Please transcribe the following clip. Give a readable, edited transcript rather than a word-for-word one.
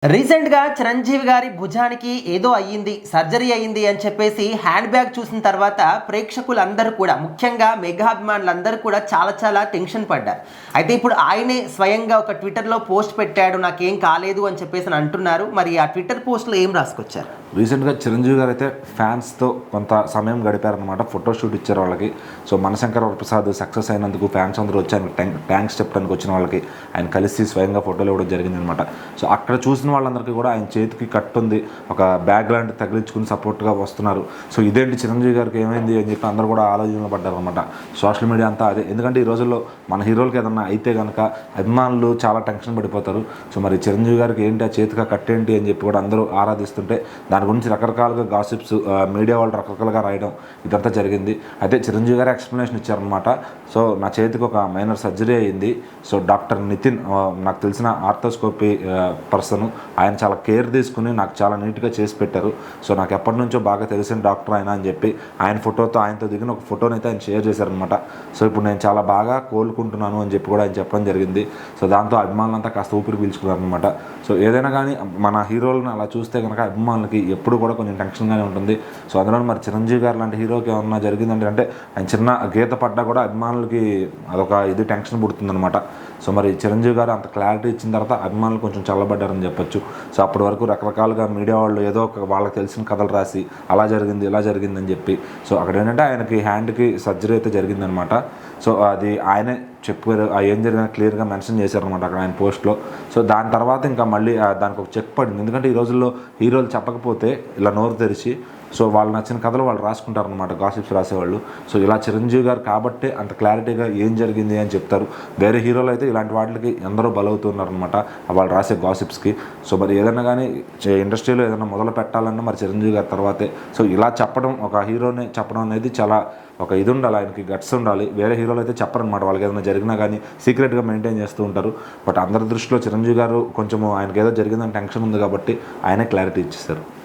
రీసెంట్‌గా చిరంజీవి గారి భుజానికి ఏదో అయ్యింది. సర్జరీ అయింది అని చెప్పేసి హ్యాండ్ బ్యాగ్ చూసిన తర్వాత ప్రేక్షకులందరూ కూడా ముఖ్యంగా మెగా అభిమానులందరూ కూడా చాలా టెన్షన్ పడ్డారు. అయితే ఇప్పుడు ఆయనే స్వయంగా ఒక ట్విట్టర్‌లో పోస్ట్ పెట్టాడు. నాకేం కాలేదు అని చెప్పేసి అంటున్నారు. మరి ఆ ట్విట్టర్ పోస్ట్‌లో ఏం రాసుకొచ్చారు? రీసెంట్గా చిరంజీవి గారు అయితే ఫ్యాన్స్తో కొంత సమయం గడిపారనమాట. ఫోటోషూట్ ఇచ్చారు వాళ్ళకి. సో మనశంకర్ వరప్రసాద్ సక్సెస్ అయినందుకు ఫ్యాన్స్ అందరూ వచ్చి ఆయన థ్యాంక్స్ చెప్పడానికి వచ్చిన వాళ్ళకి ఆయన కలిసి స్వయంగా ఫోటోలు ఇవ్వడం జరిగిందనమాట. సో అక్కడ చూసిన వాళ్ళందరికీ కూడా ఆయన చేతికి కట్టుంది, ఒక బ్యాగ్ లాంటి తగిలించుకుని సపోర్ట్గా వస్తున్నారు. సో ఇదేంటి చిరంజీవి గారికి ఏమైంది అని చెప్పి అందరూ కూడా ఆలోచనలో పడ్డారనమాట. సోషల్ మీడియా అంతా అదే. ఎందుకంటే ఈ రోజుల్లో మన హీరోలకి ఏదన్నా అయితే కనుక అభిమానులు చాలా టెన్షన్ పడిపోతారు. సో మరి చిరంజీవి గారికి ఏంటి ఆ చేతిగా కట్టేంటి అని చెప్పి కూడా అందరూ ఆరాధిస్తుంటే దాని గురించి రకరకాలుగా గాసిప్స్ మీడియా వాళ్ళు రకరకాలుగా రాయడం ఇదంతా జరిగింది. అయితే చిరంజీవి గారు ఎక్స్ప్లెనేషన్ ఇచ్చారనమాట. సో నా చేతికి ఒక మైనర్ సర్జరీ అయ్యింది. సో డాక్టర్ నితిన్ నాకు తెలిసిన ఆర్థోస్కోపీ పర్సన్, ఆయన చాలా కేర్ తీసుకుని నాకు చాలా నీట్గా చేసి పెట్టారు. సో నాకు ఎప్పటి నుంచో బాగా తెలిసిన డాక్టర్ ఆయన అని చెప్పి ఆయన ఫోటోతో ఆయనతో దిగిన ఒక ఫోటోని అయితే ఆయన షేర్ చేశారనమాట. సో ఇప్పుడు నేను చాలా బాగా కోలుకుంటున్నాను అని చెప్పి కూడా ఆయన చెప్పడం జరిగింది. సో దాంతో అభిమానులంతా కాస్త ఊపిరి పీల్చుకున్నారనమాట. సో ఏదైనా కానీ మన హీరోలను అలా చూస్తే కనుక అభిమానులకి ఎప్పుడు కూడా కొంచెం టెన్షన్గానే ఉంటుంది. సో అందులో మరి చిరంజీవి గారు లాంటి హీరోకి ఏమన్నా జరిగిందంటే అంటే ఆయన చిన్న గీత పడ్డా కూడా అభిమానులకి అదొక టెన్షన్ పుడుతుందనమాట. సో మరి చిరంజీవి గారు అంత క్లారిటీ ఇచ్చిన తర్వాత అభిమానులు కొంచెం చల్లబడ్డారని చెప్పొచ్చు. సో అప్పటి వరకు రకరకాలుగా మీడియా వాళ్ళు ఏదో ఒక వాళ్ళకి తెలిసిన కథలు రాసి అలా జరిగింది ఇలా జరిగిందని చెప్పి, సో అక్కడ ఏంటంటే ఆయనకి హ్యాండ్కి సర్జరీ అయితే జరిగిందనమాట. సో అది ఆయనే చెప్పారు, ఏం జరిగినా క్లియర్గా మెన్షన్ చేశారనమాట అక్కడ ఆయన పోస్ట్లో. సో దాని తర్వాత ఇంకా మళ్ళీ దానికి ఒక చెక్ పడింది. ఎందుకంటే ఈ రోజుల్లో హీరోలు చెప్పకపోతే ఇలా నోరు తెరిచి సో వాళ్ళు నచ్చిన కథలు వాళ్ళు రాసుకుంటారనమాట, గాసిప్స్ రాసేవాళ్ళు. సో ఇలా చిరంజీవి గారు కాబట్టే అంత క్లారిటీగా ఏం జరిగింది అని చెప్తారు. వేరే హీరోలు అయితే ఇలాంటి వాటికి ఎందరో బలవుతున్నారనమాట వాళ్ళు రాసే గాసిప్స్కి. సో మరి ఏదైనా కానీ ఇండస్ట్రీలో ఏదైనా మొదలు పెట్టాలన్నా మరి చిరంజీవి గారి తర్వాతే. సో ఇలా చెప్పడం, ఒక హీరోని చెప్పడం అనేది చాలా ఒక ఇది ఉండాలి, ఆయనకి గట్స్ ఉండాలి. వేరే హీరోలు అయితే చెప్పరనమాట, వాళ్ళకి ఏదైనా జరిగినా కానీ సీక్రెట్గా మెయింటైన్ చేస్తూ ఉంటారు. బట్ అందరి దృష్టిలో చిరంజీవి గారు కొంచెము ఆయనకి ఏదో జరిగిందని టెన్షన్ ఉంది కాబట్టి ఆయనే క్లారిటీ ఇచ్చేస్తారు.